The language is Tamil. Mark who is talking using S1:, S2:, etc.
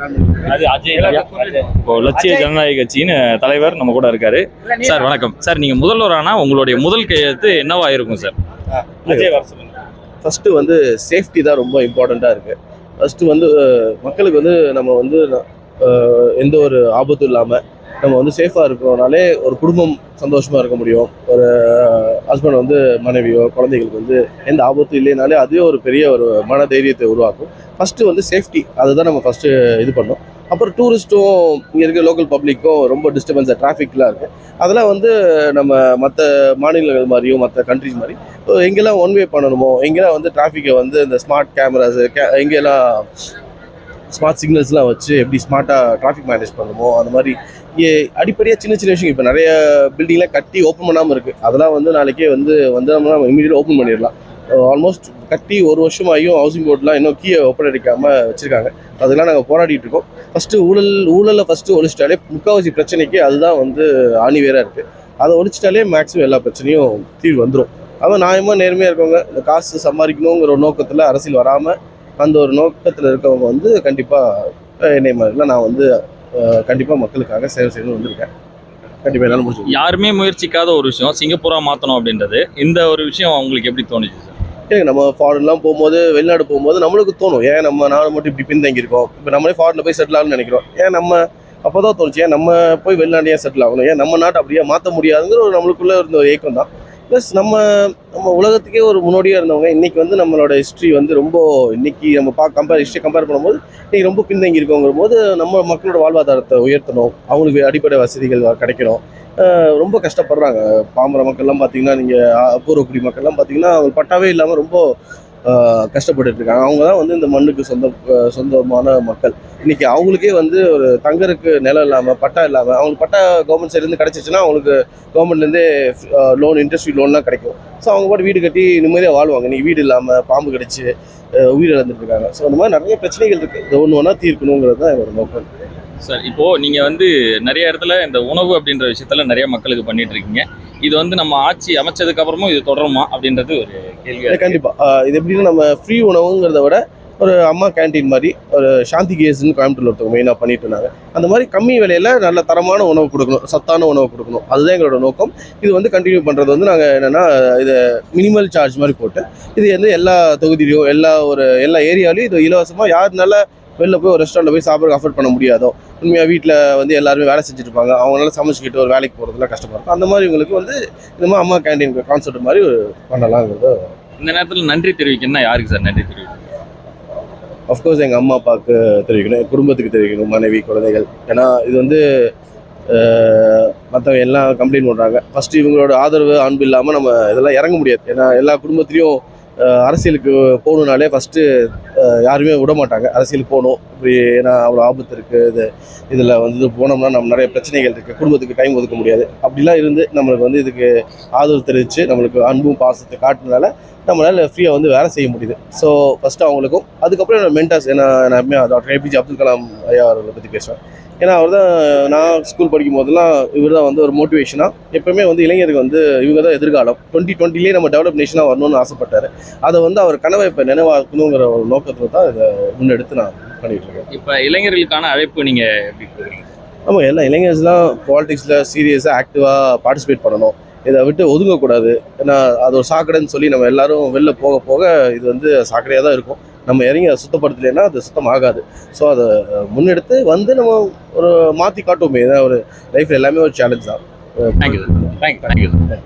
S1: அது அஜய் இப்போ லட்சிய ஜனநாயக கட்சியின் தலைவர் நம்ம கூட இருக்காரு. சார் வணக்கம் சார். நீங்க முதல்வரானா உங்களுடைய முதல் கையெழுத்து என்னவா இருக்கும் சார்? அஜய் வர சொல்லுங்க.
S2: ஃபர்ஸ்ட் வந்து சேஃப்டி தான் ரொம்ப இம்பார்ட்டண்ட்டாக இருக்குது. ஃபர்ஸ்ட் வந்து மக்களுக்கு வந்து நம்ம வந்து எந்த ஒரு ஆபத்தும் இல்லாமல் நம்ம வந்து சேஃபாக இருக்கிறோனாலே ஒரு குடும்பம் சந்தோஷமாக இருக்க முடியும். ஒரு ஹஸ்பண்ட் வந்து மனைவியோ குழந்தைகளுக்கு வந்து எந்த ஆபத்தும் இல்லைனாலே அதுவே ஒரு பெரிய ஒரு மன தைரியத்தை உருவாக்கும். ஃபஸ்ட்டு வந்து சேஃப்டி, அதுதான் நம்ம ஃபஸ்ட்டு இது பண்ணோம். அப்புறம் டூரிஸ்ட்டும் இங்கே இருக்க லோக்கல் பப்ளிக்கும் ரொம்ப டிஸ்டர்பன்ஸாக டிராஃபிக்லாம் இருக்குது. அதெல்லாம் வந்து நம்ம மற்ற மாநிலங்கள் மாதிரியும் மற்ற கண்ட்ரிஸ் மாதிரி எங்கெல்லாம் ஒன் வே பண்ணணுமோ, எங்கெல்லாம் வந்து டிராஃபிக்கை வந்து இந்த ஸ்மார்ட் கேமராஸு எங்கெல்லாம் ஸ்மார்ட் சிக்னல்ஸ்லாம் வச்சு எப்படி ஸ்மார்ட்டாக டிராஃபிக் மேனேஜ் பண்ணணுமோ அந்த மாதிரி அடிப்படையாக சின்ன சின்ன விஷயம். இப்போ நிறைய பில்டிங்லாம் கட்டி ஓப்பன் பண்ணாமல் இருக்குது. அதெல்லாம் வந்து நாளைக்கே வந்து நம்ம இமீடியட்டாக ஓப்பன் பண்ணிடலாம். ஆல்மோஸ்ட் கட்டி ஒரு வருஷமாகியும் ஹவுசிங் போர்ட்லாம் இன்னும் கீயை ஓப்பன் அடிக்காமல் வச்சுருக்காங்க. அதெல்லாம் நாங்கள் போராடிட்டு இருக்கோம். ஃபஸ்ட்டு ஊழலில் ஃபஸ்ட்டு ஒழிச்சிட்டாலே முக்கால்வாசி பிரச்சனைக்கு அதுதான் வந்து ஆணிவேராக இருக்குது. அதை ஒழிச்சிட்டாலே மேக்ஸிமம் எல்லா பிரச்சனையும் தீர்வு வந்துடும். அதுவும் நியாயமாக நேர்மையாக இருக்கவங்க இந்த காசு சம்பாதிக்கணுங்கிற ஒரு நோக்கத்தில் அரசியல் வராமல் அந்த ஒரு நோக்கத்தில் இருக்கவங்க வந்து கண்டிப்பாக என்னை மாதிரிலாம் நான் வந்து கண்டிப்பாக மக்களுக்காக சேவை செய்யணும்னு வந்திருக்கேன். கண்டிப்பாக என்னால் முடியும்.
S1: யாருமே முயற்சிக்காத ஒரு விஷயம் சிங்கப்பூரா மாற்றணும் அப்படின்றது, இந்த ஒரு விஷயம் உங்களுக்கு எப்படி தோணுச்சு சார்?
S2: ஏங்க நம்ம ஃபாரின்லாம் போகும்போது, வெளிநாடு போகும்போது நம்மளுக்கு தோணும், ஏன் நம்ம நாடு மட்டும் இப்படி பின்தங்கியிருக்கோம், இப்போ நம்மளே ஃபாரினில் போய் செட்டில் ஆகணும்னு நினைக்கிறோம். ஏன் நம்ம அப்போ தான் தோணுச்சு, ஏன் நம்ம போய் வெளிநாடு ஏன் செட்டில் ஆகணும், ஏன் நம்ம நாட்டை அப்படியே மாற்ற முடியாதுங்கிற ஒரு நம்மளுக்குள்ளே இருந்த ஒரு ஏக்கம் தான். ப்ளஸ் நம்ம உலகத்துக்கே ஒரு முன்னோடியாக இருந்தவங்க இன்றைக்கி வந்து நம்மளோட ஹிஸ்ட்ரி வந்து ரொம்ப இன்றைக்கி நம்ம ஹிஸ்ட்ரி கம்பேர் பண்ணும்போது இன்றைக்கி ரொம்ப பின்தங்கி இருக்கோங்கிற போது நம்ம மக்களோட வாழ்வாதாரத்தை உயர்த்தணும், அவங்களுக்கு அடிப்படை வசதிகள் கிடைக்கணும். ரொம்ப கஷ்டப்படுறாங்க பாமர மக்கள்லாம் பார்த்தீங்கன்னா, நீங்கள் பூர்வக்குடி மக்கள்லாம் பார்த்தீங்கன்னா அவங்க பட்டாவே இல்லாமல் ரொம்ப கஷ்டப்பட்டு இருக்காங்க. அவங்க தான் வந்து இந்த மண்ணுக்கு சொந்தமான மக்கள். இன்றைக்கி அவங்களுக்கே வந்து ஒரு தங்கருக்கு நிலம் இல்லாமல் பட்டா இல்லாமல், அவங்களுக்கு பட்டா கவர்மெண்ட் சைட்லேருந்து கிடச்சிச்சுன்னா அவங்களுக்கு கவர்மெண்ட்லேருந்தே லோன் இன்ட்ரெஸ்ட் லோன்லாம் கிடைக்கும். ஸோ அவங்க பாட்டு வீடு கட்டி நிம்மதியாக வாழ்வாங்க. இன்றைக்கி வீடு இல்லாமல் பாம்பு கடிச்சு உயிர் இழந்துட்டு இருக்காங்க. ஸோ அந்த மாதிரி நிறைய பிரச்சனைகள் இருக்குது. இது ஒன்று ஒன்றா தீர்க்கணுங்கிறது தான் என்னோட நோக்கம்.
S1: சார் இப்போது நீங்கள் வந்து நிறைய இடத்துல இந்த உணவு அப்படின்ற விஷயத்தில் நிறைய மக்களுக்கு பண்ணிட்டு இருக்கீங்க. இது வந்து நம்ம ஆட்சி அமைச்சதுக்கு அப்புறமும் இது தொடருமா அப்படின்றது ஒரு கேள்வி.
S2: கண்டிப்பாக இது எப்படின்னா, நம்ம ஃப்ரீ உணவுங்கிறத விட ஒரு அம்மா கேன்டீன் மாதிரி ஒரு சாந்தி கேஸ்ன்னு கோயம்புத்தூர்ல ஒருத்தவங்க மெயினாக பண்ணிட்டு இருந்தாங்க. அந்த மாதிரி கம்மி விலையில் நல்ல தரமான உணவு கொடுக்கணும், சத்தான உணவு கொடுக்கணும், அதுதான் எங்களோட நோக்கம். இது வந்து கண்டினியூ பண்ணுறது வந்து நாங்கள் என்னென்னா, இதை மினிமல் சார்ஜ் மாதிரி போட்டு இது வந்து எல்லா தொகுதியிலையும் எல்லா ஏரியாலையும் இது இலவசமாக யாருனால வெளில போய் ஒரு ரெஸ்டாரண்ட்டில் போய் சாப்பிட்றதுக்கு அஃபோர்ட் பண்ண முடியாதோ, உண்மையாக வீட்டில் வந்து எல்லாருமே வேலை செஞ்சுட்டு இருப்பாங்க, அவங்களால சமைச்சிக்கிட்டு ஒரு வேலைக்கு போகிறதுலாம் கஷ்டமாக இருக்கும். அந்த மாதிரி இவங்களுக்கு வந்து இந்த மாதிரி அம்மா கேன்டீன் கான்செப்ட் மாதிரி பண்ணலாங்கிறது.
S1: இந்த நேரத்தில் நன்றி தெரிவிக்கணும்னா யாருக்கு சார் நன்றி தெரிவிக்கணும்?
S2: அஃப்கோர்ஸ் எங்கள் அம்மா அப்பாவுக்கு தெரிவிக்கணும், என் குடும்பத்துக்கு தெரிவிக்கணும், மனைவி குழந்தைகள். ஏன்னா இது வந்து மற்றவங்க எல்லாம் கம்ப்ளைண்ட் பண்ணுறாங்க. ஃபஸ்ட்டு இவங்களோட ஆதரவு அன்பு இல்லாமல் நம்ம இதெல்லாம் இறங்க முடியாது. ஏன்னா எல்லா குடும்பத்துலேயும் அரசியலுக்கு போகணுன்னாலே ஃபஸ்ட்டு யாருமே விட மாட்டாங்க அரசியலுக்கு போகணும் இப்படி. ஏன்னா அவ்வளோ ஆபத்து இருக்குது, இதில் வந்து போனோம்னா நம்ம நிறைய பிரச்சனைகள் இருக்குது, குடும்பத்துக்கு டைம் ஒதுக்க முடியாது. அப்படிலாம் இருந்து நம்மளுக்கு வந்து இதுக்கு ஆதரவு தெரிவித்து நம்மளுக்கு அன்பும் பாசத்தை காட்டுனால நம்மளால் ஃப்ரீயாக வந்து வேலை செய்ய முடியுது. ஸோ ஃபஸ்ட்டு அவங்களுக்கும், அதுக்கப்புறம் என்னோட மென்டார்ஸ், ஏன்னா நான் டாக்டர் ஏபிஜே அப்துல் கலாம் ஐயா அவர்களை பற்றி பேசுவேன். ஏன்னா அவர் தான், நான் ஸ்கூல் படிக்கும் போதெல்லாம் இவர் தான் வந்து ஒரு மோட்டிவேஷனாக எப்போவுமே வந்து இளைஞருக்கு வந்து இவங்க தான் எதிர்காலம், 2020 நம்ம டெவலப் நேஷனாக வரணும்னு ஆசைப்பட்டார். அதை வந்து அவர் கனவை இப்போ நினைவாக்கணுங்கிற ஒரு நோக்கத்தில் தான் இதை முன்னெடுத்து நான் பண்ணிகிட்டு இருக்கேன்.
S1: இப்போ இளைஞர்களுக்கான அழைப்பு நீங்கள் எப்படி கொடுக்குறீங்க?
S2: ஆமாம், எல்லா இளைஞர்ஸ்லாம் பாலிடிக்ஸில் சீரியஸாக ஆக்டிவாக பார்ட்டிசிபேட் பண்ணணும், இதை விட்டு ஒதுங்கக்கூடாது. ஏன்னா அது ஒரு சாக்கடைன்னு சொல்லி நம்ம எல்லாரும் வெளில போக போக இது வந்து சாக்கடையாக தான் இருக்கும். நம்ம இறங்கி அதை சுத்தப்படுத்தலைன்னா அது சுத்தம் ஆகாது. ஸோ அதை முன்னெடுத்து வந்து நம்ம ஒரு மாற்றி காட்டுவோமே. ஏன்னா ஒரு லைஃப்பில் எல்லாமே ஒரு சேலஞ்ச் தான்.
S1: Thank you sir. Thank you sir.